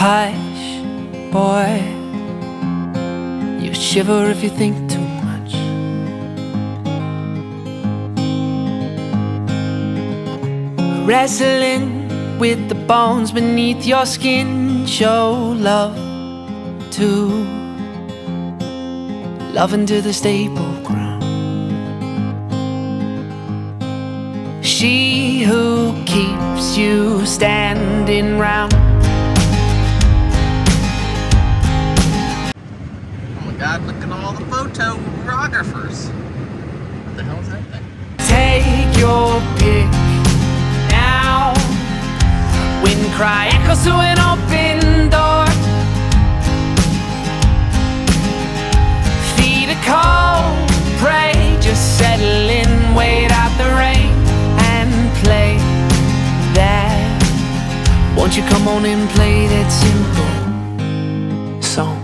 Hush, boy, you shiver if you think too much. Wrestling with the bones beneath your skin. Show love to love into the stable ground. She who keeps you standing round. God, look at all the photographers. What the hell is that thing? Take your pick now. Wind cry echoes to an open door. Feed a cold prey, just settle in, wait out the rain and play that. Won't you come on and play that simple song?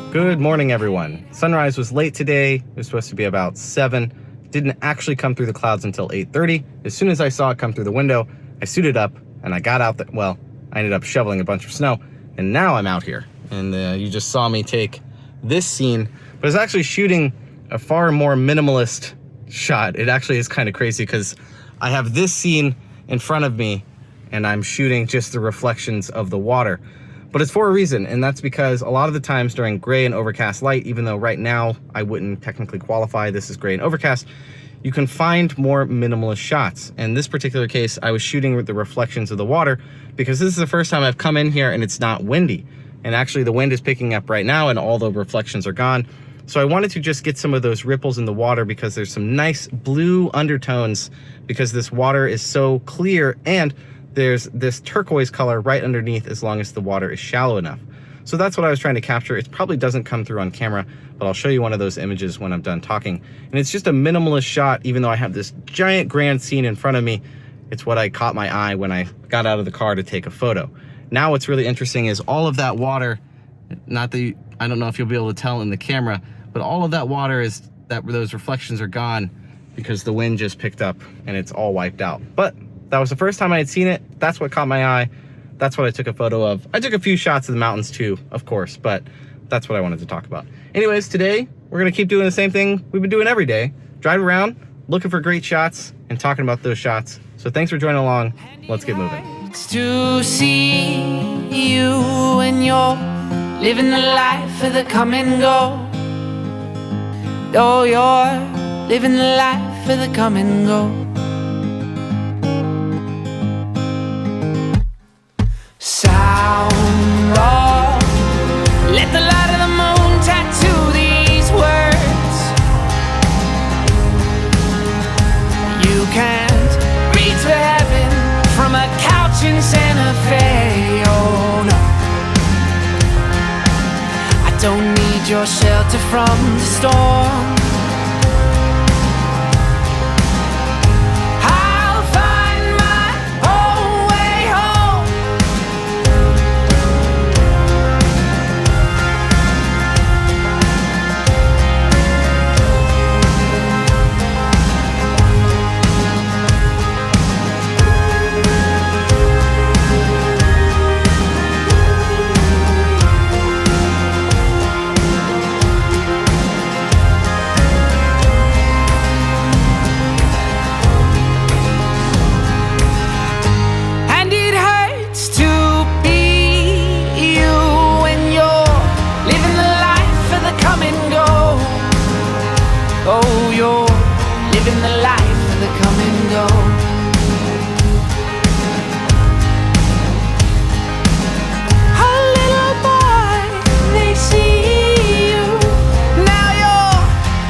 Good morning, everyone. Sunrise was late today. It was supposed to be about 7. Didn't actually come through the clouds until 8:30. As soon as I saw it come through the window, I suited up and I got out. Well, I ended up shoveling a bunch of snow, and now I'm out here. And you just saw me take this scene, but I was actually shooting a far more minimalist shot. It actually is kind of crazy because I have this scene in front of me and I'm shooting just the reflections of the water. But it's for a reason, and that's because a lot of the times during gray and overcast light, even though right now I wouldn't technically qualify, this is gray and overcast, you can find more minimalist shots. In this particular case, I was shooting with the reflections of the water because this is the first time I've come in here and it's not windy. And actually the wind is picking up right now and all the reflections are gone. So I wanted to just get some of those ripples in the water because there's some nice blue undertones because this water is so clear, and there's this turquoise color right underneath as long as the water is shallow enough. So that's what I was trying to capture. It probably doesn't come through on camera, but I'll show you one of those images when I'm done talking. And it's just a minimalist shot, even though I have this giant grand scene in front of me. It's what I caught my eye when I got out of the car to take a photo. Now what's really interesting is all of that water, not that I don't know if you'll be able to tell in the camera, but all of that water is those reflections are gone because the wind just picked up and it's all wiped out. But that was the first time I had seen it. That's what caught my eye. That's what I took a photo of. I took a few shots of the mountains too, of course, but that's what I wanted to talk about. Anyways, today we're gonna keep doing the same thing we've been doing every day. Drive around, looking for great shots and talking about those shots. So thanks for joining along. Let's get moving. To see you when you're living the life of the come and go. Oh, you're living the life of the come and go. Sound off. Let the light of the moon tattoo these words. You can't reach for heaven from a couch in Santa Fe. Oh no, I don't need your shelter from the storm. Oh, you're living the life of the come and go. A little boy, they see you. Now you're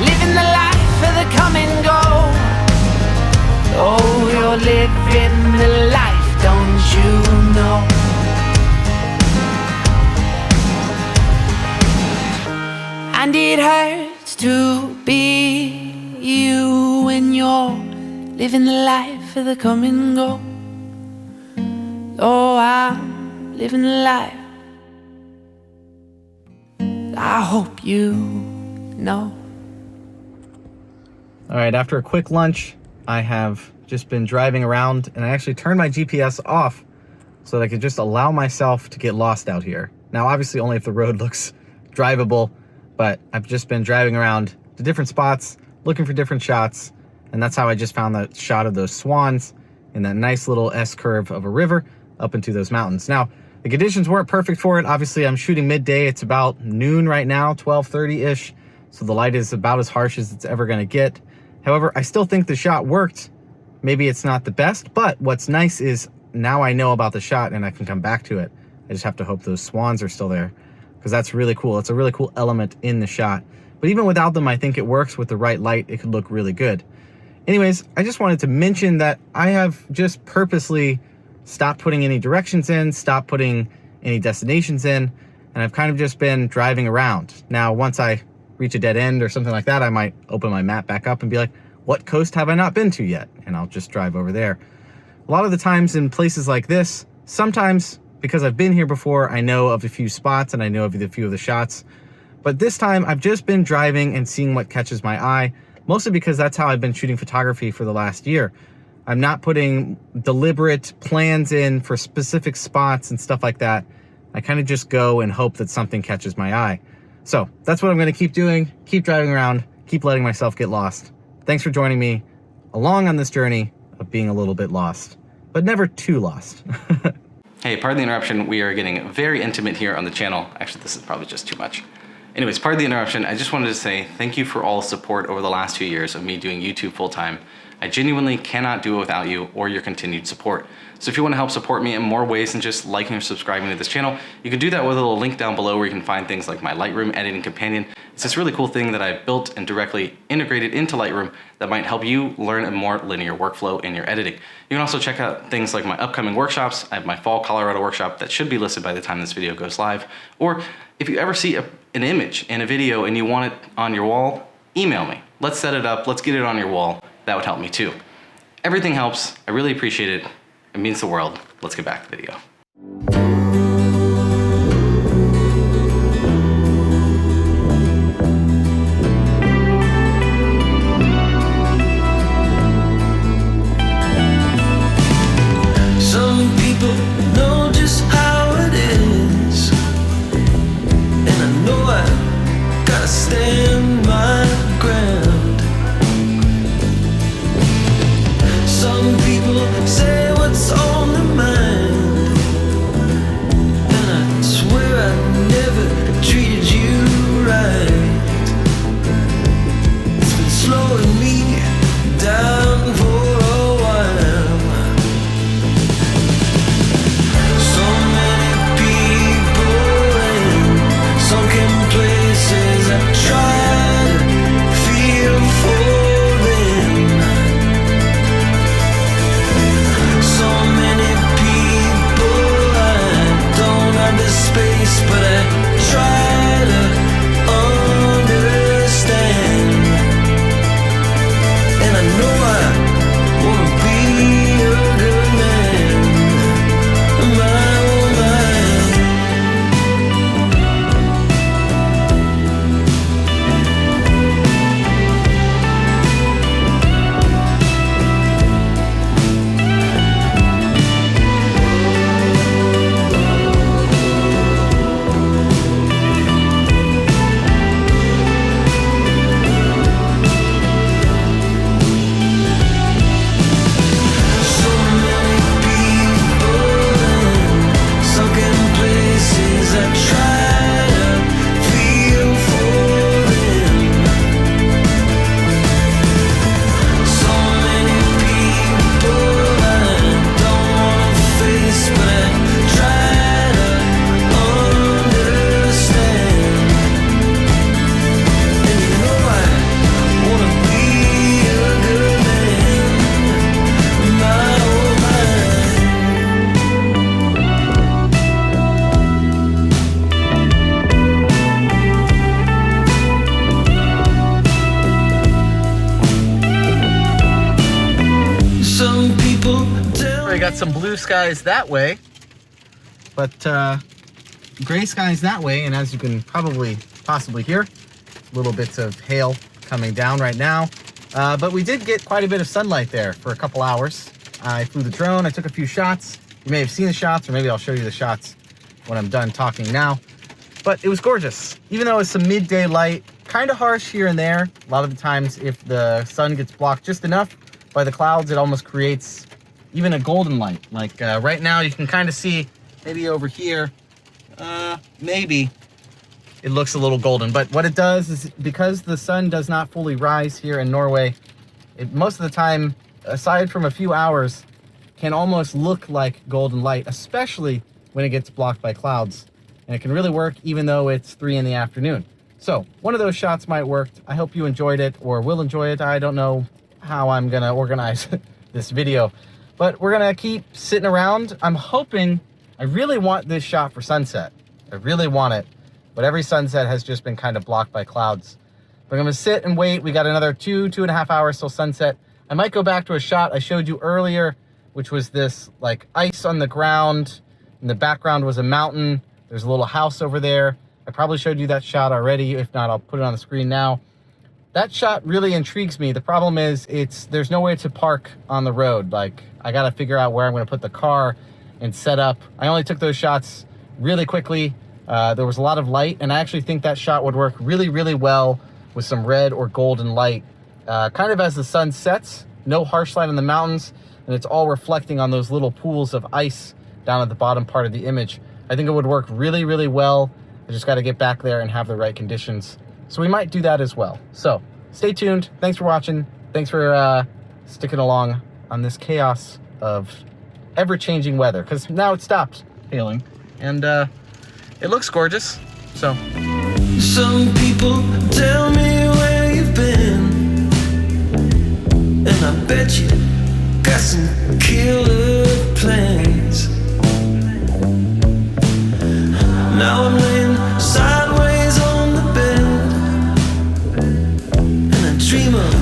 living the life of the come and go. Oh, you're living the life, don't you know? And it hurts to be you when you're living the life of the come and go. Oh, I'm living the life I hope you know. All right, after a quick lunch, I have just been driving around and I actually turned my GPS off so that I could just allow myself to get lost out here. Now, obviously only if the road looks drivable, but I've just been driving around to different spots, looking for different shots, and that's how I just found that shot of those swans in that nice little S-curve of a river up into those mountains. Now, the conditions weren't perfect for it. Obviously, I'm shooting midday. It's about noon right now, 12:30-ish, so the light is about as harsh as it's ever gonna get. However, I still think the shot worked. Maybe it's not the best, but what's nice is now I know about the shot and I can come back to it. I just have to hope those swans are still there, because that's really cool. It's a really cool element in the shot. But even without them, I think it works. With the right light, it could look really good. Anyways, I just wanted to mention that I have just purposely stopped putting any directions in, stopped putting any destinations in, and I've kind of just been driving around. Now, once I reach a dead end or something like that, I might open my map back up and be like, what coast have I not been to yet? And I'll just drive over there. A lot of the times in places like this, sometimes because I've been here before, I know of a few spots and I know of a few of the shots. But this time I've just been driving and seeing what catches my eye, mostly because that's how I've been shooting photography for the last year. I'm not putting deliberate plans in for specific spots and stuff like that. I kind of just go and hope that something catches my eye. So that's what I'm going to keep doing, keep driving around, keep letting myself get lost. Thanks for joining me along on this journey of being a little bit lost, but never too lost. Hey, pardon the interruption. We are getting very intimate here on the channel. Actually, this is probably just too much. Anyways, pardon the interruption. I just wanted to say thank you for all the support over the last 2 years of me doing YouTube full-time. I genuinely cannot do it without you or your continued support. So if you want to help support me in more ways than just liking or subscribing to this channel, you can do that with a little link down below where you can find things like my Lightroom editing companion. It's this really cool thing that I've built and directly integrated into Lightroom that might help you learn a more linear workflow in your editing. You can also check out things like my upcoming workshops. I have my Fall Colorado workshop that should be listed by the time this video goes live. Or if you ever see an image in a video and you want it on your wall, email me. Let's set it up. Let's get it on your wall. That would help me too. Everything helps. I really appreciate it. It means the world. Let's get back to the video. Some people know just how it is, and I know I gotta stand my ground. Some people say what's on their mind, and I swear I never treated you right. It's been slowing me down for a while. So many people in sunken places, I try to feel for them. So many people, I don't have the space, but I try to understand. And I know I wanna be a good man, my own man. So many people in sunken places, I try to feel for them. So many people I don't wanna face, but I try to understand. And you know I wanna be a good man, my own man. Some people tell We got some blue skies that way, but gray skies that way, and as you can possibly hear, little bits of hail coming down right now. But we did get quite a bit of sunlight there for a couple hours. I flew the drone, I took a few shots. You may have seen the shots, or maybe I'll show you the shots when I'm done talking now. But it was gorgeous. Even though it's some midday light, kind of harsh here and there. A lot of the times, if the sun gets blocked just enough by the clouds, it almost creates even a golden light. Like right now, you can kind of see maybe over here, maybe it looks a little golden. But what it does is, because the sun does not fully rise here in Norway, it most of the time, aside from a few hours, can almost look like golden light, especially when it gets blocked by clouds. And it can really work even though it's 3 in the afternoon. So one of those shots might work. I hope you enjoyed it or will enjoy it. I don't know how I'm gonna organize this video, but we're gonna keep sitting around. I'm hoping, I really want this shot for sunset. I really want it, but every sunset has just been kind of blocked by clouds. But I'm gonna sit and wait. We got another 2.5 hours till sunset. I might go back to a shot I showed you earlier, which was this like ice on the ground. In the background was a mountain. There's a little house over there. I probably showed you that shot already. If not, I'll put it on the screen now. That shot really intrigues me. The problem is there's no way to park on the road. Like, I gotta figure out where I'm gonna put the car and set up. I only took those shots really quickly. There was a lot of light, and I actually think that shot would work really, really well with some red or golden light. Kind of as the sun sets, no harsh light on the mountains, and it's all reflecting on those little pools of ice down at the bottom part of the image. I think it would work really, really well. I just got to get back there and have the right conditions. So we might do that as well. So stay tuned. Thanks for watching. Thanks for sticking along on this chaos of ever-changing weather, because now it stopped hailing and it looks gorgeous. So Some people tell me where you've been, and I bet you got some killer plans. Now I'm laying sideways on the bed, and I dream of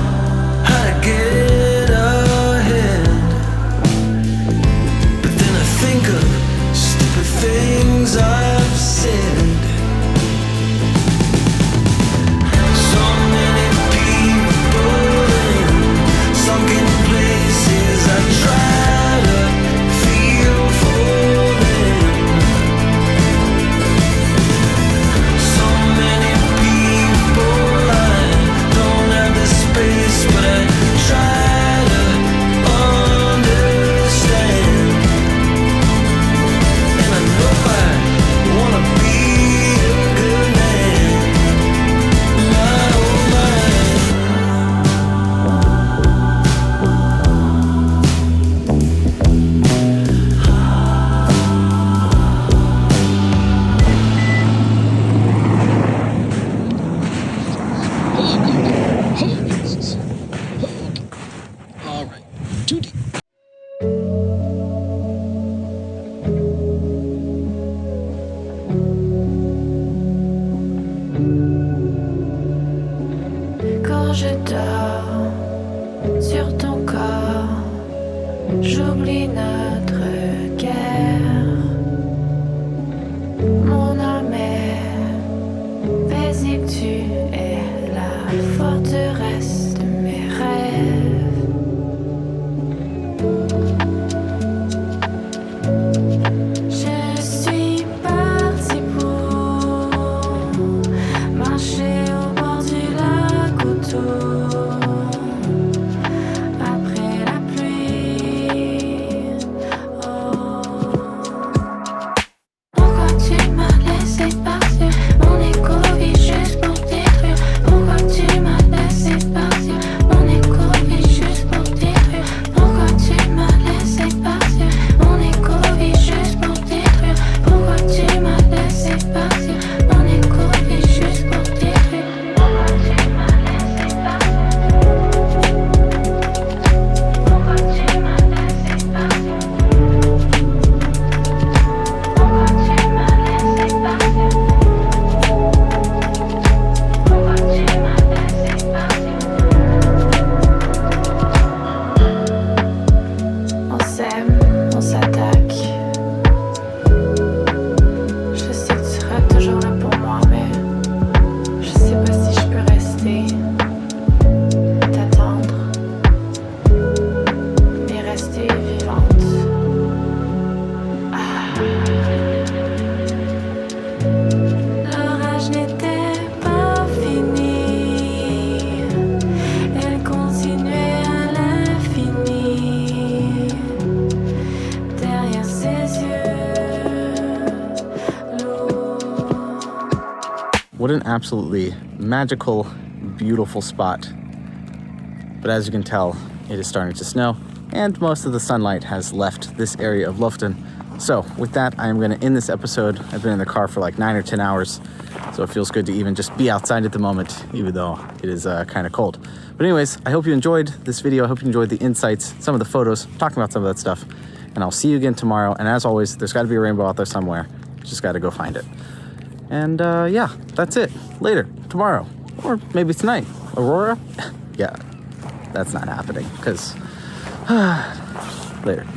how to get ahead. But then I think of stupid things I've said. So many people in sunken places, I try to feel for them. So many people, I don't have the space, but I try to understand. And I know I wanna be a good man, my old man. All right, too deep. Quand je dors sur ton corps, j'oublie notre guerre. Mon âme est paisible, tu es la forteresse de mes rêves. Je suis partie pour marcher au bord du lac autour. Après la pluie, What an absolutely magical, beautiful spot. But as you can tell, it is starting to snow, and most of the sunlight has left this area of Lofoten. So with that, I am going to end this episode. I've been in the car for like 9 or 10 hours, so it feels good to even just be outside at the moment, even though it is kind of cold. But anyways, I hope you enjoyed this video. I hope you enjoyed the insights, some of the photos, talking about some of that stuff. And I'll see you again tomorrow. And as always, there's got to be a rainbow out there somewhere. Just got to go find it. And yeah, that's it. Later, tomorrow, or maybe tonight. Aurora? Yeah, that's not happening, because later.